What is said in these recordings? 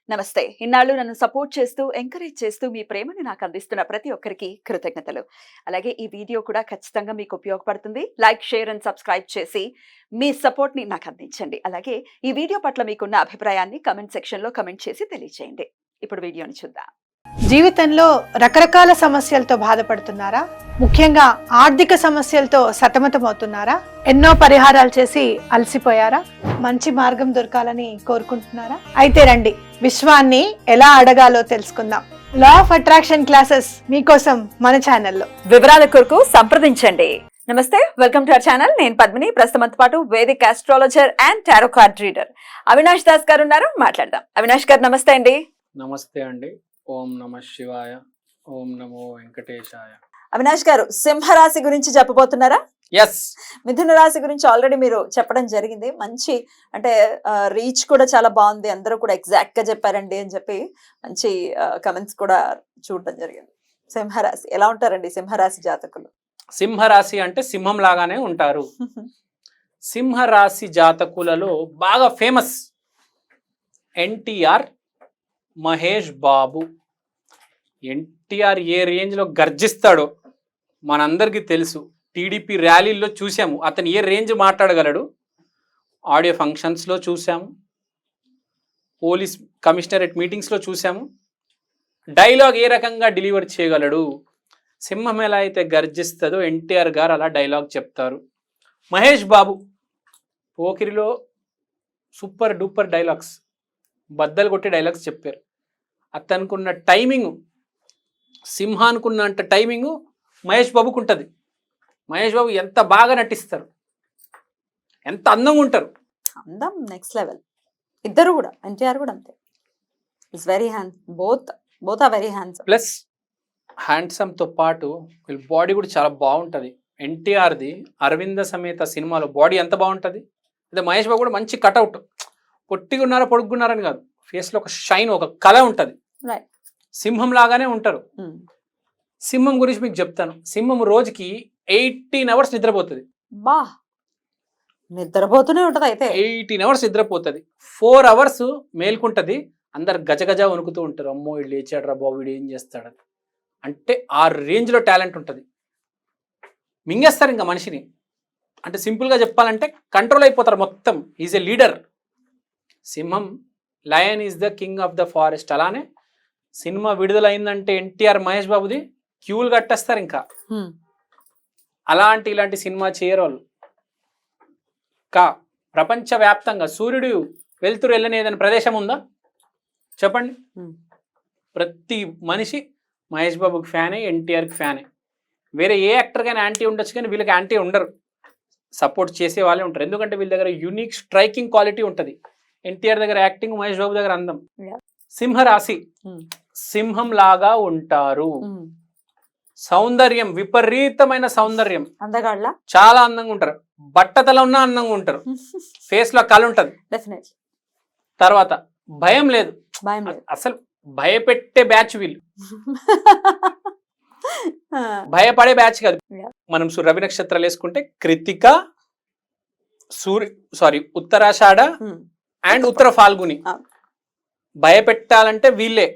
నమస్తే. ఇన్నాళ్ళు నన్ను సపోర్ట్ చేస్తూ, ఎంకరేజ్ చేస్తూ మీ ప్రేమని నాకు అందిస్తున్న ప్రతి ఒక్కరికి కృతజ్ఞతలు. అలాగే ఈ వీడియో కూడా ఖచ్చితంగా మీకు ఉపయోగపడుతుంది. లైక్, షేర్ అండ్ సబ్స్క్రైబ్ చేసి మీ సపోర్ట్‌ని నాకు అందించండి. అలాగే ఈ వీడియో పట్ల మీకున్న అభిప్రాయాన్ని కామెంట్ సెక్షన్‌లో కామెంట్ చేసి తెలియజేయండి. ఇప్పుడు వీడియోని చూద్దాం. జీవితంలో రకరకాల సమస్యలతో బాధపడుతున్నారా? ముఖ్యంగా ఆర్థిక సమస్యలతో సతమతమవుతున్నారా? ఎన్నో పరిహారాలు చేసి అలసిపోయారా? మంచి మార్గం దొరకాలని కోరుకుంటున్నారా? అయితే రండి, విశ్వాన్ని ఎలా అడగాలో తెలుసుకుందాం. లా ఆఫ్ అట్రాక్షన్ క్లాసెస్ మీకోసం మన ఛానల్లో. వివరాల కొరకు సంప్రదించండి. నమస్తే, వెల్కమ్ టు అవర్ ఛానల్. నేను పద్మిని. ప్రస్తుతంతో పాటు Vedic astrologer and tarot card reader Avinash Das గారు ఉన్నారు. మాట్లాడదాం. అవినాష్ గారు నమస్తే అండి. నమస్తే అండి. ఓం నమ శివాయ, ఓం నమో వెంకటేశాయ. అవినాష్ గారు, సింహరాశి గురించి చెప్పబోతున్నారా? ఎస్. మిథున రాశి గురించి ఆల్రెడీ మీరు చెప్పడం జరిగింది. మంచి అంటే రీచ్ కూడా చాలా బాగుంది. అందరూ కూడా ఎగ్జాక్ట్ గా చెప్పారండి అని చెప్పి మంచి కమెంట్స్ కూడా చూడడం జరిగింది. సింహరాశి ఎలా ఉంటారండి సింహరాశి జాతకులు? సింహరాశి అంటే సింహం లాగానే ఉంటారు. సింహరాశి జాతకులలో బాగా ఫేమస్ ఎన్టీఆర్, మహేష్ బాబు. ఎన్టీఆర్ ఏ రేంజ్లో గర్జిస్తాడో మనందరికీ తెలుసు. టీడీపీ ర్యాలీల్లో చూసాము అతను ఏ రేంజ్ మాట్లాడగలడు. ఆడియో ఫంక్షన్స్లో చూసాము, పోలీస్ కమిషనరేట్ మీటింగ్స్లో చూసాము. డైలాగ్ ఏ రకంగా డెలివర్ చేయగలడు. సింహం ఎలా అయితే గర్జిస్తుందో ఎన్టీఆర్ గారు అలా డైలాగ్ చెప్తారు. Mahesh Babu పోకిరిలో super duper dialogues, బద్దలు కొట్టే డైలాగ్స్ చెప్పారు. అతనుకున్న టైమింగ్, సింహానుకున్న అంత టైమింగ్ మహేష్ బాబుకు ఉంటుంది. మహేష్ బాబు ఎంత బాగా నటిస్తారు, ఎంత అందంగా ఉంటారు. అందం నెక్స్ట్ లెవెల్. ఇద్దరు కూడా, ఎన్టీఆర్ కూడా అంతే. It's very both are very handsome. Plus హ్యాండ్సమ్తో పాటు వీళ్ళ బాడీ కూడా చాలా బాగుంటుంది. ఎన్టీఆర్ది అరవింద సమేత సినిమాలో బాడీ ఎంత బాగుంటుంది. అదే మహేష్ బాబు కూడా మంచి కటౌట్, పొట్టిగున్నారా పొడుగున్నారని కాదు, ఫేస్లో ఒక షైన్, ఒక కళ ఉంటుంది. సింహం లాగానే ఉంటారు. సింహం గురించి మీకు చెప్తాను. సింహం రోజుకి 18 hours నిద్రపోతుంది. బా, నిద్రపోతూనే ఉంటుంది. అయితే 18 hours నిద్రపోతుంది. 4 hours మేల్కుంటుంది. అందరు గజగజ వణుకుతూ ఉంటారు. అమ్మో వీడు లేచాడు రా బాబు, వీడు ఏం చేస్తాడు అంటే ఆ రేంజ్లో టాలెంట్ ఉంటుంది. మింగేస్తారు ఇంకా మనిషిని. అంటే సింపుల్గా చెప్పాలంటే కంట్రోల్ అయిపోతారు మొత్తం. Is a leader. సింహం, lion is the king of the forest. అలానే సినిమా విడుదలైందంటే ఎన్టీఆర్, మహేష్ బాబుది క్యూలు కట్టేస్తారు. ఇంకా ఇలాంటి సినిమా చేయరోళ్ళు ప్రపంచవ్యాప్తంగా సూర్యుడు వెళ్తురు వెళ్ళని ఏదైనా ప్రదేశం ఉందా చెప్పండి? ప్రతి మనిషి మహేష్ బాబుకి ఫ్యానే, ఎన్టీఆర్కి ఫ్యానే. వేరే ఏ యాక్టర్ కానీ యాంటీ ఉండొచ్చు, కానీ వీళ్ళకి యాంటీ ఉండరు. సపోర్ట్ చేసే వాళ్ళే ఉంటారు. ఎందుకంటే వీళ్ళ దగ్గర యూనిక్ స్ట్రైకింగ్ క్వాలిటీ ఉంటుంది. ఎన్టీఆర్ దగ్గర యాక్టింగ్, మహేష్ బాబు దగ్గర అందం. సింహరాశి సింహం లాగా ఉంటారు. సౌందర్యం, విపరీతమైన సౌందర్యం, అందగాళ్ళ చాలా అందంగా ఉంటారు. బట్టతల ఉన్నా అందంగా ఉంటారు. ఫేస్ లో కళ ఉంటది. తర్వాత భయం లేదు. అసలు భయపెట్టే బ్యాచ్ వీళ్ళు. భయపడే బ్యాచ్ కాదు. మనం రవి నక్షత్రాలు వేసుకుంటే కృతిక, ఉత్తరాషాఢ అండ్ ఉత్తర ఫాల్గుని. భయపెట్టాలంటే వీళ్ళే,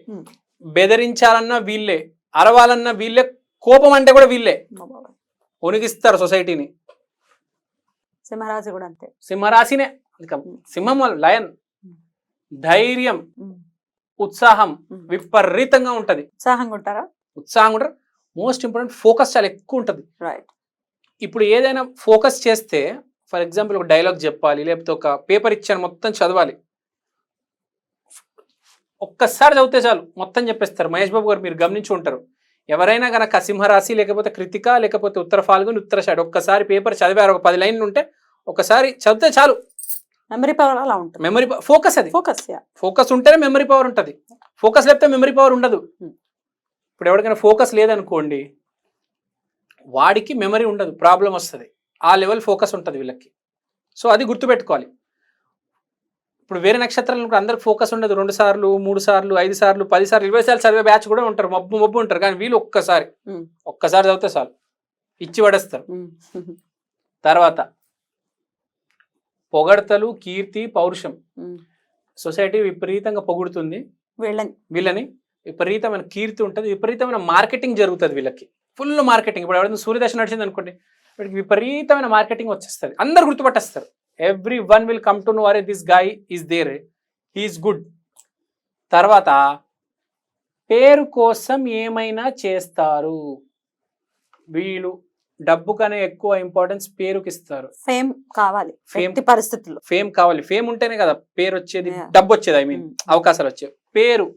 బెదిరించాలన్నా వీళ్ళే, అరవాలన్నా వీళ్ళే, కోపం అంటే కూడా వీళ్ళే. వణికిస్తారు సొసైటీని. సింహరాశి కూడా అంతే. సింహరాశినే. సింహం లయన్, ధైర్యం, ఉత్సాహం విపరీతంగా ఉంటది. ఉత్సాహంగా ఉంటారా? ఉత్సాహంగా ఉంటారు. మోస్ట్ ఇంపార్టెంట్ ఫోకస్ చాలా ఎక్కువ ఉంటుంది. ఇప్పుడు ఏదైనా ఫోకస్ చేస్తే, ఫర్ ఎగ్జాంపుల్ ఒక డైలాగ్ చెప్పాలి, లేకపోతే ఒక పేపర్ ఇచ్చాను మొత్తం చదవాలి, ఒక్కసారి చదివితే చాలు మొత్తం చెప్పేస్తారు. మహేష్ బాబు గారు మీరు గమనించి ఉంటారు. ఎవరైనా కనుక సింహరాశి, లేకపోతే కృతిక, లేకపోతే ఉత్తర ఫాల్గుని, ఉత్తరాషాఢ ఒక్కసారి పేపర్ చదివారు, ఒక 10 లైన్లు ఉంటే ఒకసారి చదివితే చాలు. మెమరీ పవర్ అలా ఉంటుంది. మెమరీ ఫోకస్, అది ఫోకస్ ఉంటేనే మెమరీ పవర్ ఉంటుంది. ఫోకస్ లేకపోతే మెమరీ పవర్ ఉండదు. ఇప్పుడు ఎవరికైనా ఫోకస్ లేదనుకోండి, వాడికి మెమరీ ఉండదు, ప్రాబ్లం వస్తుంది. ఆ లెవెల్ ఫోకస్ ఉంటుంది వీళ్ళకి. సో అది గుర్తుపెట్టుకోవాలి. ఇప్పుడు వేరే నక్షత్రాలు అందరికి ఫోకస్ ఉండదు. 2 సార్లు 3 సార్లు 5 సార్లు 10 సార్లు 20 సార్లు చదివే బ్యాచ్ కూడా ఉంటారు. మబ్బు ఉంటారు. కానీ వీళ్ళు ఒక్కసారి చదివితే చాలు, ఇచ్చి పడేస్తారు. తర్వాత పొగడ్తలు, కీర్తి, పౌరుషం. సొసైటీ విపరీతంగా పొగుడుతుంది వీళ్ళని వీళ్ళని, విపరీతమైన కీర్తి ఉంటుంది, విపరీతమైన మార్కెటింగ్ జరుగుతుంది వీళ్ళకి, ఫుల్ మార్కెటింగ్. ఇప్పుడు ఎవరైనా సూర్యదశ నడిచింది అనుకోండి, వీళ్ళకి విపరీతమైన మార్కెటింగ్ వచ్చేస్తుంది, అందరు గుర్తుపట్టేస్తారు. Everyone will come to know అరే this guy is there, he's good. తర్వాత పేరు కోసం ఏమైనా చేస్తారు వీళ్ళు, డబ్బు కనే ఎక్కువ ఇంపార్టెన్స్ పేరుకి ఇస్తారు. ఫేమ్ కావాలి, Fame. ఎట్టి పరిస్థితుల్లో. ఫేమ్ కావాలి, ఫేమ్ ఉంటేనే కదా పేరు వచ్చేది, Yeah. డబ్బు వచ్చేది, ఐ మీన్ Mm. అవకాశాలు వచ్చేవి. పేరు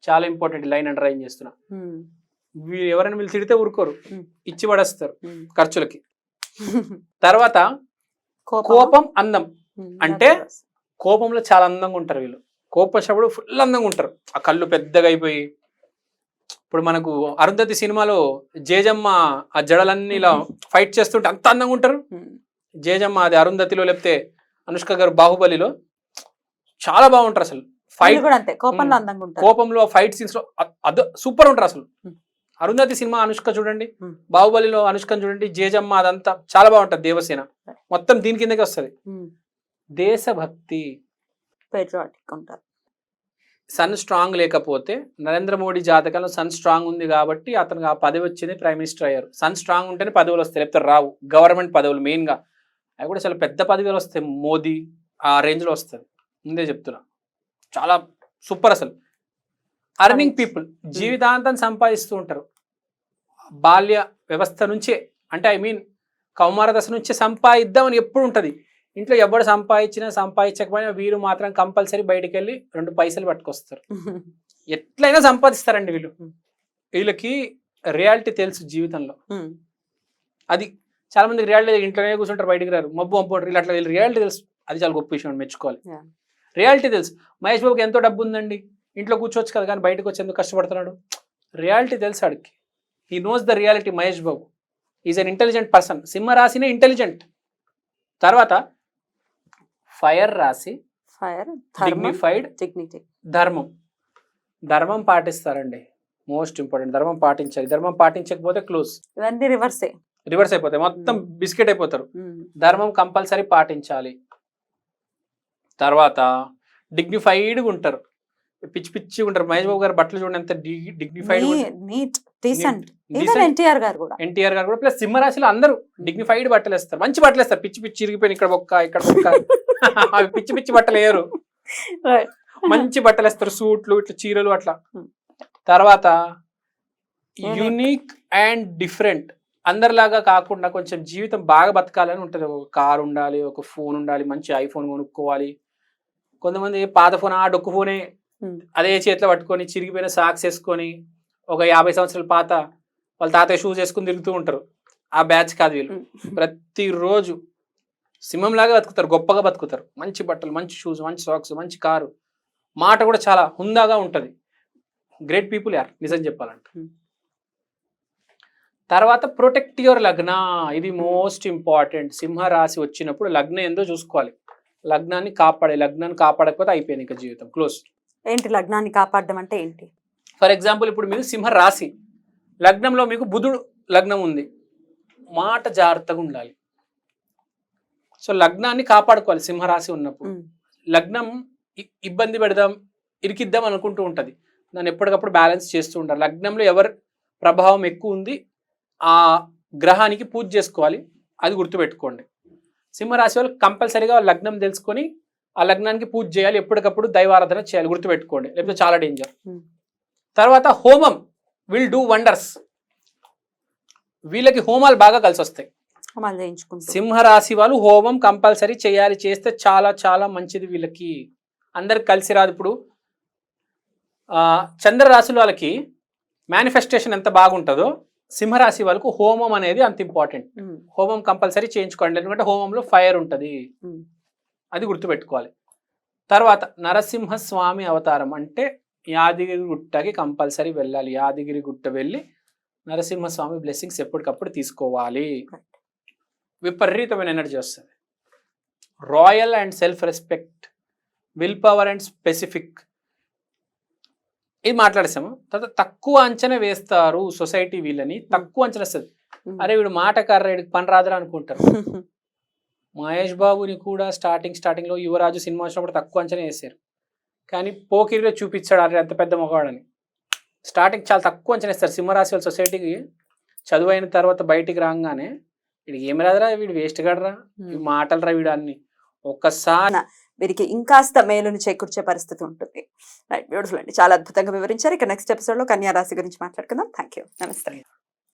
చాలా ఇంపార్టెంట్, లైన్ అండర్లైన్ చేస్తున్నా. ఉమ్, వీళ్ళు ఎవరైనా వీళ్ళు తిడితే ఊరుకోరు, Mm. ఇచ్చి పడేస్తారు ఉమ్. ఖర్చులకి. తర్వాత కోపం, అందం. అంటే కోపంలో చాలా అందంగా ఉంటారు వీళ్ళు, కోపం వచ్చినప్పుడు ఫుల్ అందంగా ఉంటారు, ఆ కళ్ళు పెద్దగా అయిపోయి. ఇప్పుడు మనకు అరుంధతి సినిమాలో జేజమ్మ ఆ జడలన్నీ ఇలా ఫైట్ చేస్తుంటే అంత అందంగా ఉంటారు. జేజమ్మ అది అరుంధతిలో, లేకపోతే అనుష్క గారు బాహుబలిలో చాలా బాగుంటారు అసలు. ఫైట్ కూడా అంతే, కోపంలో అందంగా ఉంటారు. కోపంలో ఫైట్ సీన్స్ లో అదో సూపర్ ఉంటారు అసలు. Hmm. అరుంధతి సినిమా అనుష్క చూడండి, Hmm. బాహుబలిలో అనుష్కని చూడండి, జేజమ్మ అదంతా చాలా బాగుంటది. దేవసేన మొత్తం దీని కిందకి వస్తుంది. దేశభక్తి, పేట్రియాటిక్ ఉంటారు. సన్ స్ట్రాంగ్ లేకపోతే, నరేంద్ర మోడీ జాతకంలో సన్ స్ట్రాంగ్ ఉంది కాబట్టి అతనికి ఆ పదవి వచ్చింది, ప్రైమ్ మినిస్టర్ అయ్యారు. సన్ స్ట్రాంగ్ ఉంటేనే పదవులు వస్తాయి, లేకపోతే రావు. గవర్నమెంట్ పదవులు మెయిన్ గా అవి కూడా చాలా పెద్ద పదవులు వస్తాయి, మోదీ ఆ రేంజ్ లో వస్తుంది, ముందే చెప్తున్నా. చాలా సూపర్ అసలు. అర్నింగ్ పీపుల్ జీవితాంతం సంపాదిస్తూ ఉంటారు, బాల్య వ్యవస్థ నుంచే, అంటే ఐ మీన్ కౌమార దశ నుంచే సంపాదిద్దామని ఎప్పుడు ఉంటుంది. ఇంట్లో ఎవరు సంపాదించినా సంపాదించకపోయినా వీరు మాత్రం కంపల్సరీ బయటికి వెళ్ళి 2 పైసలు పట్టుకొస్తారు, ఎట్లయినా సంపాదిస్తారండి వీళ్ళు. వీళ్ళకి రియాలిటీ తెలుసు జీవితంలో. అది చాలా మందికి రియాలిటీ ఇంట్లోనే కూర్చుంటారు, బయటికి రారు, మబ్బు అంటారు. వీళ్ళు అట్లా వీళ్ళు రియాలిటీ తెలుసు, అది చాలా గొప్ప విషయం, మెచ్చుకోవాలి. Yeah. రియాలిటీ తెలుసు. మహేష్ బాబుకి ఎంతో డబ్బు ఉందండి, ఇంట్లో కూర్చోవచ్చు కదా, కానీ బయటకు వచ్చి ఎందుకు కష్టపడుతున్నాడు, రియాలిటీ తెలుసు ఆడికి. He knows the reality. Mahesh Babu is an intelligent person. సింహ రాశినే ఇంటెలిజెంట్. తర్వాత ఫైర్ రాశి, ఫైర్, డిగ్నిఫైడ్, డిగ్నిటీ, ధర్మం. ధర్మం పాటిస్తారండి, మోస్ట్ ఇంపార్టెంట్. ధర్మం పాటించాలి, ధర్మం పాటించకపోతే క్లోజ్, ఇవన్నీ రివర్సే, రివర్స్ అయిపోతాయి, మొత్తం బిస్కెట్ అయిపోతారు. ధర్మం కంపల్సరీ పాటించాలి. తర్వాత డిగ్నిఫైడ్గా ఉంటారు, పిచ్చి పిచ్చిగా ఉంటారు. మహేష్ బాబు గారు బట్టలు చూడండి ఎంత dignified, neat, decent. Even NTR గారు కూడా, ఎన్టీఆర్ గారు కూడా. ప్లస్ సింహరాశిలో అందరూ డిగ్నిఫైడ్ బట్టలు వేస్తారు, మంచి బట్టలు వేస్తారు. పిచ్చి పిచ్చి ఇరిగిపోయిన ఇక్కడ బొక్క ఇక్కడ బొక్క అవి పిచ్చి పిచ్చి బట్టలు వేయరు, మంచి బట్టలు వేస్తారు, సూట్లు ఇట్లా చీరలు అట్లా. తర్వాత యూనిక్ అండ్ డిఫరెంట్, అందరిలాగా కాకుండా కొంచెం జీవితం బాగా బతకాలని ఉంటుంది. ఒక కార్ ఉండాలి, ఒక ఫోన్ ఉండాలి, మంచి ఐఫోన్ కొనుక్కోవాలి. కొంతమంది పాత ఫోన్, ఆ డొక్కు ఫోనే అదే చేతిలో పట్టుకొని చిరిగిపోయిన సాక్స్ వేసుకొని ఒక 50 సంవత్సరాల పాత వాళ్ళ తాతయ్య షూస్ వేసుకుని తిరుగుతూ ఉంటారు. ఆ బ్యాచ్ కాదు వీళ్ళు. ప్రతిరోజు సింహంలాగా బతుకుతారు, గొప్పగా బతుకుతారు. మంచి బట్టలు, మంచి షూస్, మంచి సాక్స్, మంచి కారు, మాట కూడా చాలా హుందాగా ఉంటుంది. గ్రేట్ పీపుల్ యార్, నిజం చెప్పాలంటే. తర్వాత ప్రొటెక్ట్ యువర్ లగ్న, ఇది మోస్ట్ ఇంపార్టెంట్. సింహ రాశి వచ్చినప్పుడు లగ్నం ఏందో చూసుకోవాలి, లగ్నాన్ని కాపాడకపోతే అయిపోయింది ఇంకా జీవితం క్లోజ్. ఏంటి లగ్నాన్ని కాపాడడం అంటే ఏంటి? ఫర్ ఎగ్జాంపుల్ ఇప్పుడు మీరు సింహ రాశి, లగ్నంలో మీకు బుధుడు లగ్నం ఉంది, మాట జాగ్రత్తగా ఉండాలి. సో లగ్నాన్ని కాపాడుకోవాలి సింహరాశి ఉన్నప్పుడు. లగ్నం ఇబ్బంది పెడదాం, ఇరికిద్దాం అనుకుంటూ ఉంటుంది, దాన్ని ఎప్పటికప్పుడు బ్యాలెన్స్ చేస్తూ ఉంటారు. లగ్నంలో ఎవరి ప్రభావం ఎక్కువ ఉంది ఆ గ్రహానికి పూజ చేసుకోవాలి, అది గుర్తుపెట్టుకోండి. సింహరాశి వాళ్ళు కంపల్సరీగా లగ్నం తెలుసుకొని ఆ లగ్నానికి పూజ చేయాలి, ఎప్పటికప్పుడు దైవారాధన చేయాలి, గుర్తుపెట్టుకోండి, లేకపోతే చాలా డేంజర్. తర్వాత హోమం విల్ డూ వండర్స్, వీళ్ళకి హోమాలు బాగా కలిసి వస్తాయి. సింహరాశి వాళ్ళు హోమం కంపల్సరీ చేయాలి, చేస్తే చాలా చాలా మంచిది వీళ్ళకి. అందరికి కలిసి రాదు. ఇప్పుడు చంద్రరాశుల వాళ్ళకి మేనిఫెస్టేషన్ ఎంత బాగుంటుందో సింహరాశి వాళ్ళకు హోమం అనేది అంత ఇంపార్టెంట్. హోమం కంపల్సరీ చేయించుకోండి, ఎందుకంటే హోమంలో ఫైర్ ఉంటుంది, అది గుర్తుపెట్టుకోవాలి. తర్వాత నరసింహస్వామి అవతారం అంటే యాదగిరి గుట్టకి కంపల్సరీ వెళ్ళాలి. యాదగిరి గుట్ట వెళ్ళి నరసింహస్వామి బ్లెస్సింగ్స్ ఎప్పటికప్పుడు తీసుకోవాలి. విపరీతమైన ఎనర్జీ వస్తుంది. Royal and self respect, will power and specific, ఇది మాట్లాడేసాము. తర్వాత తక్కువ అంచనా వేస్తారు సొసైటీ, వీళ్ళని తక్కువ అంచనా వస్తుంది. అరే వీడు మాటకార్ర, వీడికి పని రాదురా అనుకుంటారు. మహేష్ బాబుని కూడా స్టార్టింగ్లో యువరాజు సినిమా వచ్చినప్పుడు తక్కువ అంచనా వేశారు, కానీ పోకిరిలో చూపించాడు అరే అంత పెద్ద మొగాడని. స్టార్టింగ్ చాలా తక్కువ అంచనా వేస్తారు. సింహరాశి వాళ్ళ సొసైటీకి చదువు అయిన తర్వాత బయటికి రాగానే వీడికి ఏమి రాదురా, వీడు వేస్ట్ గడరా, ఈ మాటలు రా వీడు అన్ని. ఒక్కసారి వీరికి ఇంకాస్త మేలుని చేకూర్చే పరిస్థితి ఉంటుంది. రైట్, బ్యూటిఫుల్ అండి, చాలా అద్భుతంగా వివరించారు. ఇక నెక్స్ట్ ఎపిసోడ్ లో కన్యా రాశి గురించి మాట్లాడుకుందాం. థ్యాంక్ యూ, నమస్తే.